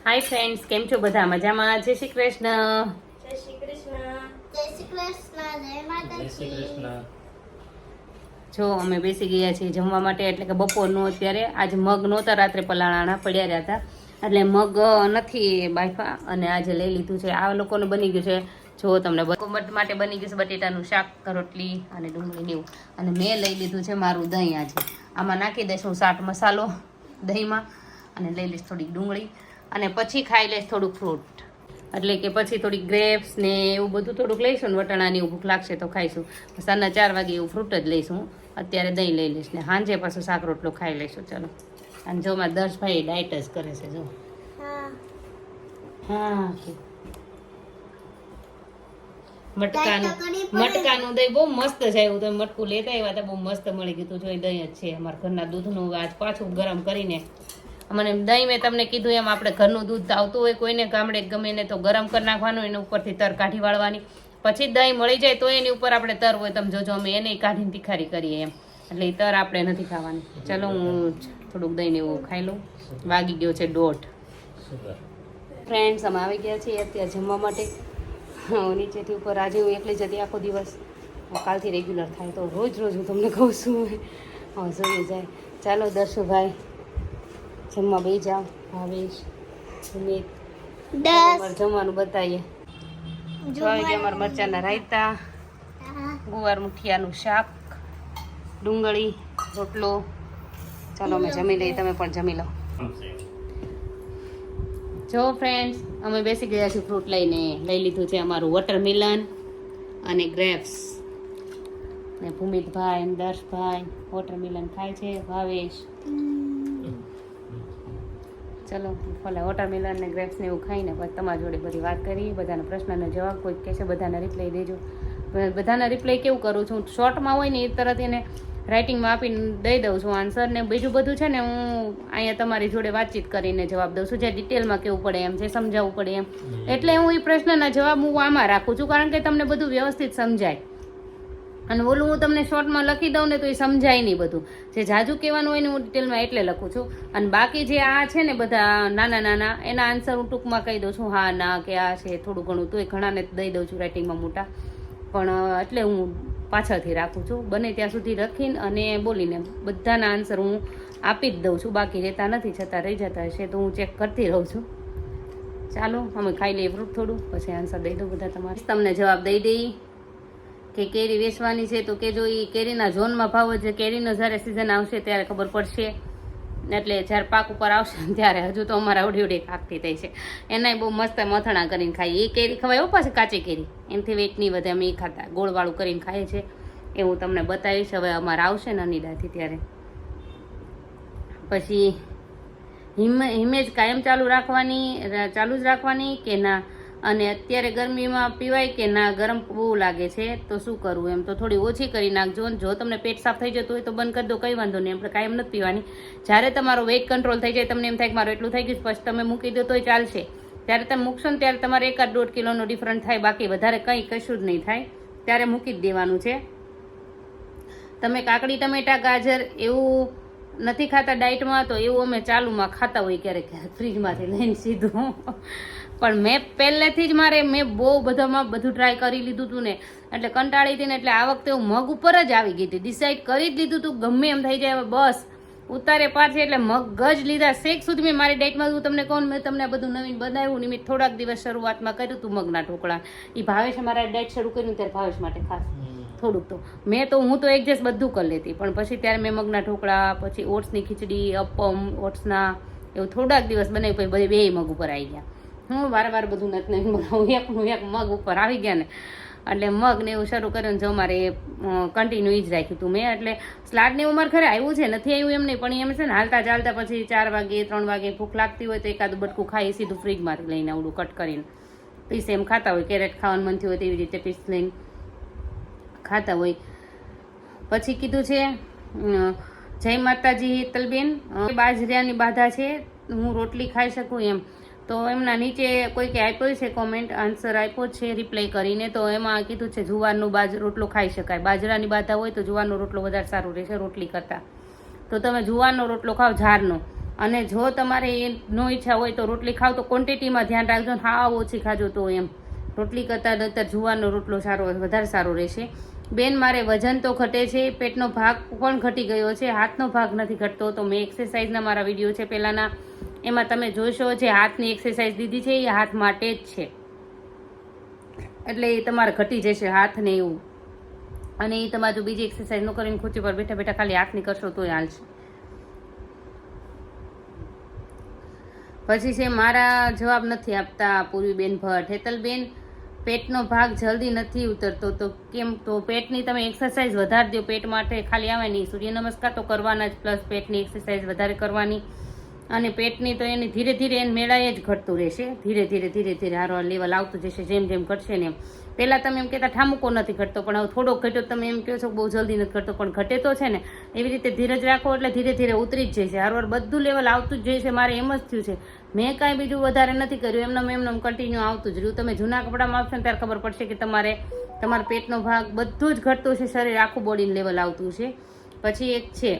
Hi friends, કેમ છો બધા? મજામાં? જય શ્રી કૃષ્ણ. જય શ્રી કૃષ્ણ. જય શ્રી કૃષ્ણ. જય માતાજી. જો અમે બેસી ગયા છીએ જમવા માટે, એટલે કે બપોરનું. અત્યારે આજે મગ નહોતા, રાત્રે પલાળાના પડ્યા રહ્યા હતા, એટલે મગ નથી બાફા, અને આજે લઈ લીધું છે. આ લોકોને બની ગયું છે, જો તમને કોમટ માટે બની ગયું છે બટેટાનું શાક, રોટલી અને ડુંગળી એવું. અને મેં લઈ લીધું છે મારું દહીં. આજે આમાં નાખી દઈશું ચાટ મસાલો દહીંમાં, અને લઈ લઈશ થોડીક ડુંગળી, અને પછી ખાઈ લઈશ થોડુંક ફ્રૂટ. એટલે કે પછી થોડીક ગ્રેપ્સ ને એવું બધું થોડુંક લઈશું, ને વટાણાની એવું ભૂખ લાગશે તો ખાઈશું. સાંજના 4 વાગે એવું ફ્રૂટ જ લઈશું. અત્યારે દહીં લઈ લઈશ, ને સાંજે પાછું શાક રોટલો ખાઈ લઈશું. ચલો. અને જો મારા દર્શભાઈ ડાયટ જ કરે છે. જો હા, મટકાનું દહીં બહુ મસ્ત છે. એવું તમે મટકું લેતા આવ્યા હતા, બહુ મસ્ત મળી ગયું હતું. જો દહીં જ છે અમારા ઘરના દૂધનું. આજ પાછું ગરમ કરીને મને દહીં, મેં તમને કીધું એમ, આપણે ઘરનું દૂધ આવતું હોય કોઈને ગામડે ગમે ને, તો ગરમ કરી નાખવાનું, એના ઉપરથી તર કાઢી વાળવાની, પછી દહીં મળી જાય તો એની ઉપર આપણે તર હોય. તમે જોજો, અમે એને કાઢીને તીખારી કરીએ એમ, એટલે એ તર આપણે નથી ખાવાની. ચલો, હું થોડુંક દહીં ને એવું ખાઈ લઉં. વાગી ગયો છે 1:30. ફ્રેન્ડ્સ, અમે આવી ગયા છીએ અત્યારે જમવા માટે. નીચેથી ઉપર આજે હું એકલી જતી આખો દિવસ, કાલથી રેગ્યુલર થાય તો રોજ રોજ હું તમને કહું છું. જોઈએ જાય. ચાલો દર્શુભાઈ, જમવા બે જાઓ. ભાવેશ, સુમિત, જમવાનું બતાવીએ. જોઈ કે અમારા મરચાના રાયતા, ગુવાર મુઠિયાનું શાક, ડુંગળી, રોટલો. ચાલો અમે જમી લઈએ, તમે પણ જમી લો. જો ફ્રેન્ડ્સ, અમે બેસી ગયા છીએ ફ્રૂટ લઈને. લઈ લીધું છે અમારું વોટરમેલન અને ગ્રેપ્સ. ને ભૂમિતભાઈ અને દર્શભાઈ વોટરમેલન ખાય છે. ભાવેશ, ચલો ભલે વોટરમેલન ને ગ્રેપ્સ ને એવું ખાઈને પછી તમારી જોડે બધી વાત કરી. બધાના પ્રશ્નનો જવાબ, કોઈ કહેશે બધાના રિપ્લાય દેજો. બધાના રિપ્લાય કેવું કરું છું, શોર્ટમાં હોય ને એ તરત એને રાઇટિંગમાં આપીને દઈ દઉં છું આન્સર. ને બીજું બધું છે ને, હું અહીંયા તમારી જોડે વાતચીત કરીને જવાબ દઉં છું, જે ડિટેલમાં કેવું પડે એમ, જે સમજાવવું પડે એમ. એટલે હું એ પ્રશ્નના જવાબ હું આમાં રાખું છું, કારણ કે તમને બધું વ્યવસ્થિત સમજાય. અને ઓલું હું તમને શોર્ટમાં લખી દઉં ને તો એ સમજાય નહીં બધું. જે જાજુ કહેવાનું હોય ને હું ડિટેલમાં એટલે લખું છું. અને બાકી જે આ છે ને બધા નાના નાના, એના આન્સર હું ટૂંકમાં કહી દઉં છું, હા ના કે આ છે થોડું ઘણું, તો એ ઘણાને દઈ દઉં છું રાઇટિંગમાં મોટા. પણ એટલે હું પાછળથી રાખું છું, બને ત્યાં સુધી લખીને અને બોલીને બધાના આન્સર હું આપી જ દઉં છું. બાકી રહેતા નથી, છતાં રહી જતા હશે તો હું ચેક કરતી રહું છું. ચાલો અમે ખાઈ લઈએ ફ્રૂટ થોડું, પછી આન્સર દઈ દઉં બધા તમારે. તમને જવાબ દઈ દઈ કે કેરી વેચવાની છે તો કે જો એ કેરીના ઝોનમાં ભાવ છે. કેરીનો જ્યારે સિઝન આવશે ત્યારે ખબર પડશે, એટલે જ્યારે પાક ઉપર આવશે ત્યારે. હજુ તો અમારા ઉડી ઉડી ખાકતી થઈ છે. એનાય બહુ મસ્ત મથણા કરીને ખાઈએ. એ કેરી ખવાય પાછી કાચી કેરી, એનાથી વેટ નહીં વધે. અમે એ ખાતા ગોળવાળું કરીને ખાઈએ છીએ. એ હું તમને બતાવીશ હવે અમારે આવશે ને અનિડાથી ત્યારે. પછી હિમેજ કાયમ ચાલુ જ રાખવાની કે ના? અને અત્યારે ગરમીમાં પીવાય કે ના? ગરમ બહુ લાગે છે તો શું કરવું એમ? તો થોડી ઓછી કરી નાખજો. જો તમને પેટ સાફ થઈ જતું હોય તો બંધ કરી દો, કંઈ વાંધો નહીં. આપણે કાયમ નથી પીવાની. જ્યારે તમારો વેઇટ કંટ્રોલ થઈ જાય, તમને એમ થાય કે મારું એટલું થઈ ગયું, પછી તમે મૂકી દો તોય ચાલશે. ત્યારે તમે મૂકશો ને ત્યારે તમારે 1-1.5 કિલોનો ડિફરન્ટ થાય, બાકી વધારે કંઈ કશું જ નહીં થાય. ત્યારે મૂકી જ દેવાનું છે. તમે કાકડી, ટમેટા, ગાજર એવું નથી ખાતા ડાયટમાં, તો એવું અમે ચાલુમાં ખાતા હોય ક્યારેક ફ્રીજમાંથી લઈને સીધું. પણ મેં પહેલેથી જ મેં બહુ બધામાં બધું ટ્રાય કરી લીધું હતું ને, એટલે કંટાળી હતી ને, એટલે આ વખતે હું મગ ઉપર જ આવી ગઈ હતી. ડિસાઈડ કરી જ લીધું હતું, ગમે એમ થઈ જાય બસ ઉતારે પાછે. એટલે મગ જ લીધા. શેક સુધી મેં મારી ડાયટમાં, હું તમને કહું, મેં તમને બધું નવીન બનાવ્યું ને. મેં થોડાક દિવસ શરૂઆતમાં કર્યું હતું મગના ઢોકળા. એ ભાવેશ મારા ડાયટ શરૂ કર્યું ત્યારે ભાવેશ માટે ખાસ થોડુંક તો હું તો એડજસ્ટ બધું કરી લેતી. પણ પછી ત્યારે મેં મગના ઢોકળા, પછી ઓટ્સની ખીચડી, અપમ ઓટ્સના એવું થોડાક દિવસ બનાવી, પછી બે મગ ઉપર આવી ગયા. હું વારવાર બધું નથી બનાવું, એક મગ ઉપર આવી ગયા ને, એટલે મગ ને એવું શરૂ કર્યું ને. જો મારે કન્ટિન્યુ જ રાખ્યું હતું મેં. એટલે સ્લાડને એવું મારે ખરે આવ્યું છે, નથી આવ્યું એમ નહીં, પણ એમ છે ને હાલતા ચાલતા પછી 4 વાગે 3 વાગે ભૂખ લાગતી હોય તો એકાદું બટકું ખાઈ સીધું ફ્રીજમાંથી લઈને આવડું કટ કરીને પીસ એમ ખાતા હોય. કેરેટ ખાવાનું મન થયું હોય તેવી રીતે પીસ લઈને ખાતા હોય. પછી કીધું છે જય માતાજી હેતલબેન, બાજરાની બાધા છે, હું રોટલી ખાઈ શકું એમ? તો એમના નીચે કોઈકે આપ્યો છે કોમેન્ટ, આન્સર આપ્યો છે રિપ્લાય કરીને. તો એમાં કીધું છે જુવારનો રોટલો ખાઈ શકાય. બાજરાની બાધા હોય તો જુવારનો રોટલો વધારે સારું રહેશે રોટલી કરતાં. તો તમે જુવારનો રોટલો ખાઓ, ઝારનો. અને જો તમારે એ નો ઈચ્છા હોય તો રોટલી ખાવ તો ક્વોન્ટિટીમાં ધ્યાન રાખજો ને હાવ ઓછી ખાજો તો એમ રોટલી કરતાં અત્યારે જુવારનો રોટલો વધારે સારો રહેશે. બેન મારે વજન તો ઘટે છે, પેટનો ભાગ પણ ઘટી ગયો છે, હાથનો ભાગ નથી ઘટતો. તો મેં એક્સરસાઇઝના મારા વિડીયો છે પહેલાંના, એમાં તમે જોશો જે હાથની એક્સરસાઇઝ દીધી છે એ હાથ માટે જ છે, એટલે એ તમારે ઘટી જશે હાથને એવું. અને એ તમારે જો બીજી એક્સરસાઇઝ ન કરીને ખુરશી પર બેઠા બેઠા ખાલી હાથની કરશો તોય હાલશે. પછી છે મારા જવાબ નથી આપતા પૂર્વીબેન ભટ્ટ. હેતલબેન પેટનો ભાગ જલ્દી નથી ઉતરતો તો કેમ? તો પેટની તમે એક્સરસાઇઝ વધારી દો. પેટ માટે ખાલી આવે નહીં, સૂર્ય નમસ્કાર તો કરવાના જ, પ્લસ પેટની એક્સરસાઇઝ વધારે કરવાની. અને પેટની તો એની ધીરે ધીરે એને મેળાએ જ ઘટતું રહેશે, ધીરે ધીરે હારો લેવલ આવતું જશે જેમ જેમ ઘટશે ને એમ. પહેલાં તમે એમ કહેતા ઠામુકો નથી ઘટતો, પણ હવે થોડોક ઘટ્યો તમે એમ કહો છો બહુ જલ્દી નથી ઘટતો, પણ ઘટે તો છે ને. એવી રીતે ધીરજ રાખો એટલે ધીરે ધીરે ઉતરી જ જશે, હારવાર બધું લેવલ આવતું જ જશે. મારે એમ જ થયું છે, મેં કાંઈ બીજું વધારે નથી કર્યું, એમને કન્ટિન્યુ આવતું જ રહ્યું. તમે જૂના કપડામાં આવશો ને ત્યારે ખબર પડશે કે તમારા પેટનો ભાગ બધું જ ઘટતું છે, શરીર આખું બોડીનું લેવલ આવતું છે. પછી એક છે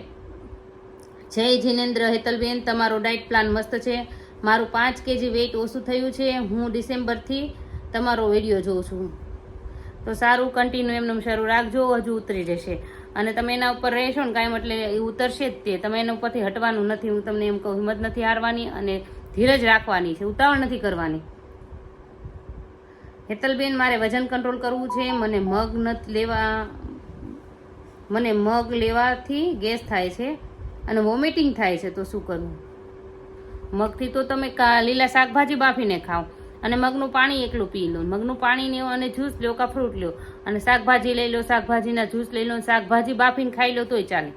જય જિનેન્દ્ર. હેતલબેન તમારો ડાયટ પ્લાન મસ્ત છે, મારું 5 kg વેઇટ ઓછું થયું છે, હું ડિસેમ્બરથી તમારો વિડીયો જોઉં છું. તો સારું, કન્ટિન્યુ એમને શરૂ રાખજો, હજુ ઉતરી જશે. અને તમે એના ઉપર રહેશો ને કાંઈ એટલે એ ઉતરશે જ તે, તમે એના ઉપરથી હટવાનું નથી. હું તમને એમ કહું, હિંમત નથી હારવાની અને ધીરજ રાખવાની છે, ઉતાવળ નથી કરવાની. હેતલબેન મારે વજન કંટ્રોલ કરવું છે, મને મગ લેવાથી ગેસ થાય છે અને વોમિટિંગ થાય છે, તો શું કરવું? મગથી તો તમે લીલા શાકભાજી બાફીને ખાઓ અને મગનું પાણી એકલું પી લો. મગનું પાણી લો અને જ્યુસ લો કાં ફ્રૂટ લો, અને શાકભાજી લઈ લો, શાકભાજીના જ્યુસ લઈ લો, શાકભાજી બાફીને ખાઈ લો તોય ચાલે.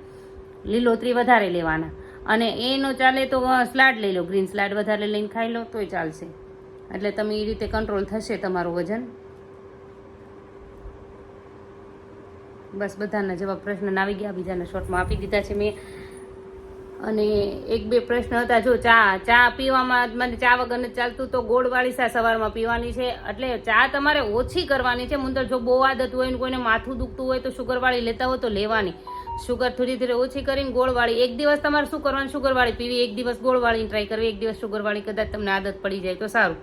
લીલોતરી વધારે લેવાના, અને એ ન ચાલે તો સ્લાડ લઈ લો, ગ્રીન સ્લાડ વધારે લઈને ખાઈ લો તોય ચાલશે. એટલે તમે એ રીતે કંટ્રોલ થશે તમારું વજન. બસ બધાના જવાબ પ્રશ્ન આવી ગયા, બીજાના શોર્ટમાં આપી દીધા છે મેં. અને 1-2 પ્રશ્ન હતા. જો ચા પીવામાં મને ચા વગર નથી ચાલતું, તો ગોળવાળી ચા સવારમાં પીવાની છે. એટલે ચા તમારે ઓછી કરવાની છે. મુંદર જો બહુ આદત હોય ને કોઈને માથું દુખતું હોય તો શુગરવાળી લેતા હોય તો લેવાની. શુગર થોડી ધીરે ઓછી કરીને ગોળવાળી. એક દિવસ તમારે શું કરવાનું, શુગરવાળી પીવી, એક દિવસ ગોળવાળી ટ્રાય કરવી, એક દિવસ શુગરવાળી, કદાચ તમને આદત પડી જાય તો સારું.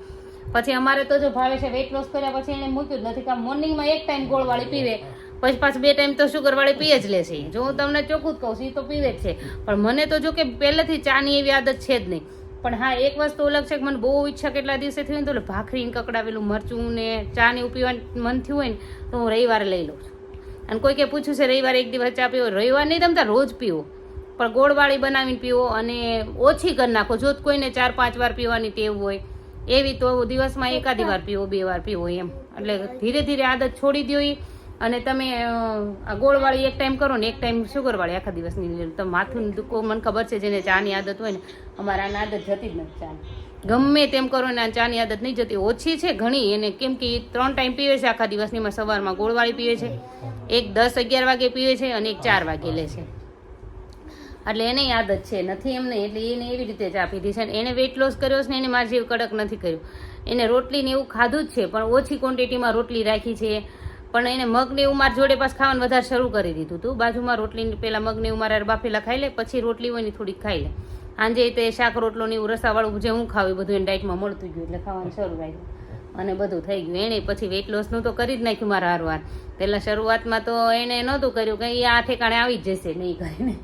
પછી અમારે તો જો ભાવે છે વેઇટ લોસ કર્યા પછી એને મૂક્યું જ નથી, કારણ મોર્નિંગમાં એક ટાઈમ ગોળવાળી પીવે, પછી પાછું 2 ટાઈમ તો શુગરવાળી પીએ જ લેશે. જો હું તમને ચોખ્ખું જ કહું છું, એ તો પીવે જ છે. પણ મને તો જો કે પહેલેથી ચાની એવી આદત છે જ નહીં. પણ હા, એક વસ્તુ અલગ છે કે મને બહુ ઈચ્છા કેટલા દિવસે થઈ ને તો ભાખરીને કકડાવેલું મરચું ને ચાની પીવાનું મન થયું હોય ને તો હું રવિવારે લઈ લઉં છું. અને કોઈ કે પૂછ્યું છે રવિવારે એક દિવસ ચા પીવો, રવિવાર નહીં તમતા રોજ પીવો, પણ ગોળવાળી બનાવીને પીવો અને ઓછી કરી નાખો. જો કોઈને 4-5 વાર પીવાની ટેવ હોય એવી તો દિવસમાં એકાદી વાર પીવો, 2 વાર પીવો એમ. એટલે ધીરે ધીરે આદત છોડી દો. અને તમે આ ગોળવાળી એક ટાઈમ કરો ને એક ટાઈમ શુગરવાળી આખા દિવસની. તમે માથું દુખો, મને ખબર છે જેને ચાની આદત હોય ને, અમારે આની આદત જતી જ નથી ચાની. ગમે તેમ કરો ને આ ચાની આદત નહીં જતી. ઓછી છે ઘણી એને, કેમ કે 3 ટાઈમ પીવે છે આખા દિવસની. એમાં સવારમાં ગોળવાળી પીવે છે, એક 10-11 વાગે પીવે છે અને એક 4 વાગે લે છે. એટલે એને આદત છે, નથી એમ નહીં. એટલે એને એવી રીતે ચા પીધી છે. એને વેઇટ લોસ કર્યો છે ને, એને મારી જેવું કડક નથી કર્યું. એને રોટલીને એવું ખાધું જ છે, પણ ઓછી ક્વોન્ટિટીમાં રોટલી રાખી છે. પણ એને મગને એવું મારા જોડે પાસ ખાવાનું વધારે શરૂ કરી દીધું હતું. બાજુમાં રોટલી પહેલાં મગને એવું મારા બાફેલા ખાઈ લે, પછી રોટલી હોય ને થોડીક ખાઈ લે. સાંજે તે શાક રોટલો ને એવું રસાવાળું જે હું ખાવું એ બધું એને ડાયટમાં મળતું ગયું, એટલે ખાવાનું શરૂ રાખ્યું અને બધું થઈ ગયું. એણે પછી વેઇટ લોસનું તો કરી જ નાખ્યું મારા હારવાર. પહેલાં શરૂઆતમાં તો એને નહોતું કર્યું, કંઈ આ ઠેકાણે આવી જ જશે નહીં કરીને.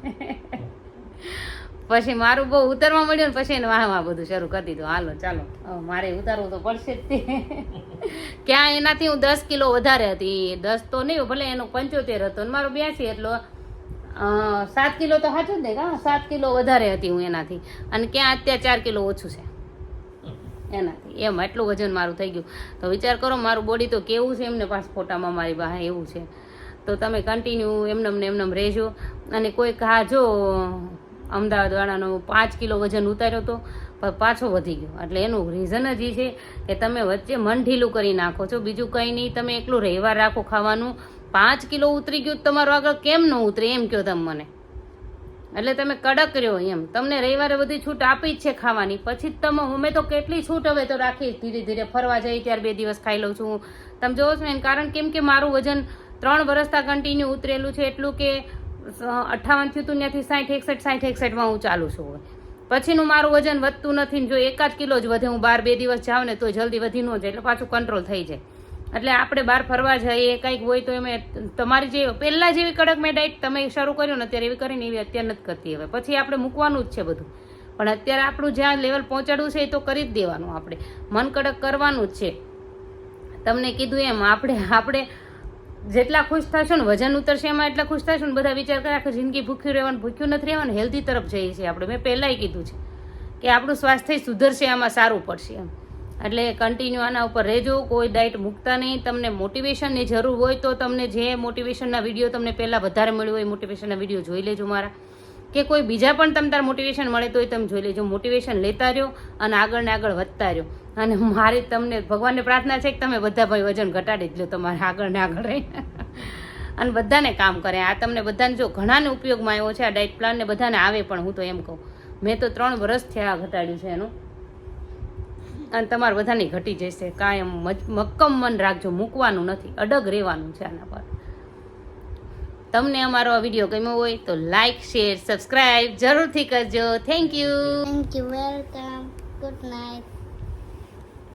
પછી મારું બહુ ઉતરવા મળ્યું ને પછી એને વાહ બધું શરૂ કરી દીધું. હાલો ચાલો મારે ઉતારવું તો પડશે જ તે. ક્યાં એનાથી હું 10 કિલો વધારે હતી. 10 તો નહીં, ભલે એનો 75 હતો ને મારો 82, એટલો 7 કિલો તો સાચું જ નહીં. 7 કિલો વધારે હતી હું એનાથી. અને ક્યાં અત્યારે 4 કિલો ઓછું છે એનાથી. એમ એટલું વજન મારું થઈ ગયું. તો વિચાર કરો મારું બોડી તો કેવું છે. એમને પાસ ફોટામાં મારી બહાર એવું છે. તો તમે કન્ટિન્યુ એમનેમ રહેજો. અને કોઈક હા જો અમદાવાદવાળાનો 5 કિલો વજન ઉતાર્યો હતો, પાછો વધી ગયો. એટલે એનું રીઝન જ એ છે કે તમે વચ્ચે મન ઢીલું કરી નાખો છો, બીજું કંઈ નહીં. તમે એકલું રવિવાર રાખો ખાવાનું. 5 કિલો ઉતરી ગયું તમારું આગળ કેમ ન ઉતરે એમ કહો તમે મને. એટલે તમે કડક રહ્યો એમ. તમને રવિવારે બધી છૂટ આપી જ છે ખાવાની. પછી જ તમે, અમે તો કેટલી છૂટ હવે તો રાખી. ધીરે ધીરે ફરવા જઈ ત્યારે 2 દિવસ ખાઈ લઉં છું. તમે જોવો છો ને, કારણ કેમ કે મારું વજન 3 વર્ષથી કન્ટિન્યુ ઉતરેલું છે. એટલું કે 58 થયું હતું ત્યાંથી 60-61માં હું ચાલુ છું. પછીનું મારું વજન વધતું નથી ને જો 1 કિલો જ વધે, હું બહાર 2 દિવસ જાઉં ને તો જલ્દી વધી ન જાય, એટલે પાછું કંટ્રોલ થઈ જાય. એટલે આપણે બહાર ફરવા જઈએ કંઈક હોય તો એમ તમારી જે પહેલાં જેવી કડક મેં ડાયટ તમે શરૂ કર્યું ને અત્યારે એવી કરીને એવી અત્યારે નથી કરતી. હવે પછી આપણે મૂકવાનું જ છે બધું, પણ અત્યારે આપણું જ્યાં લેવલ પહોંચાડવું છે એ તો કરી જ દેવાનું, આપણે મન કડક કરવાનું જ છે. તમને કીધું એમ આપણે જેટલા ખુશ થશો ને વજન ઉતરશે એમાં એટલા ખુશ થશો ને બધા વિચાર કરે આખી જિંદગી ભૂખ્યું રહેવાનું, ભૂખ્યું નથી રહેવાનું, હેલ્ધી તરફ જઈએ છીએ આપણે. મેં પહેલાંય કીધું છે કે આપણું સ્વાસ્થ્ય સુધરશે, આમાં સારું પડશે એમ. એટલે કન્ટિન્યુ આના ઉપર રહેજો, કોઈ ડાયટ મૂકતા નહીં. તમને મોટિવેશનની જરૂર હોય તો તમને જે મોટિવેશનના વિડીયો તમને પહેલાં વધારે મળ્યું હોય મોટિવેશનના વિડીયો જોઈ લેજો મારા, કે કોઈ બીજા પણ તમે તાર મોટિવેશન મળે તોય તમે જોઈ લેજો. મોટિવેશન લેતા રહ્યો અને આગળ ને આગળ વધતા રહ્યો. અને મારી તમને ભગવાનને પ્રાર્થના છે કે તમે બધા ભાઈ વજન ઘટાડી જ લો તમારે આગળ ને આગળ રહીને, અને બધાને કામ કરે. આ તમને બધાને જો ઘણાને ઉપયોગમાં આવ્યો છે આ ડાયટ પ્લાન ને, બધાને આવે. પણ હું તો એમ કહું, મેં તો 3 વર્ષથી આ ઘટાડ્યું છે એનું, અને તમારે બધાને ઘટી જશે. કાયમ મક્કમ મન રાખજો, મૂકવાનું નથી, અડગ રહેવાનું છે આના પર. તમને અમારો આ વિડીયો ગમ્યો હોય તો લાઈક, શેર, સબસ્ક્રાઈબ જરૂરથી કરજો. Thank you. Thank you. Welcome. Good night.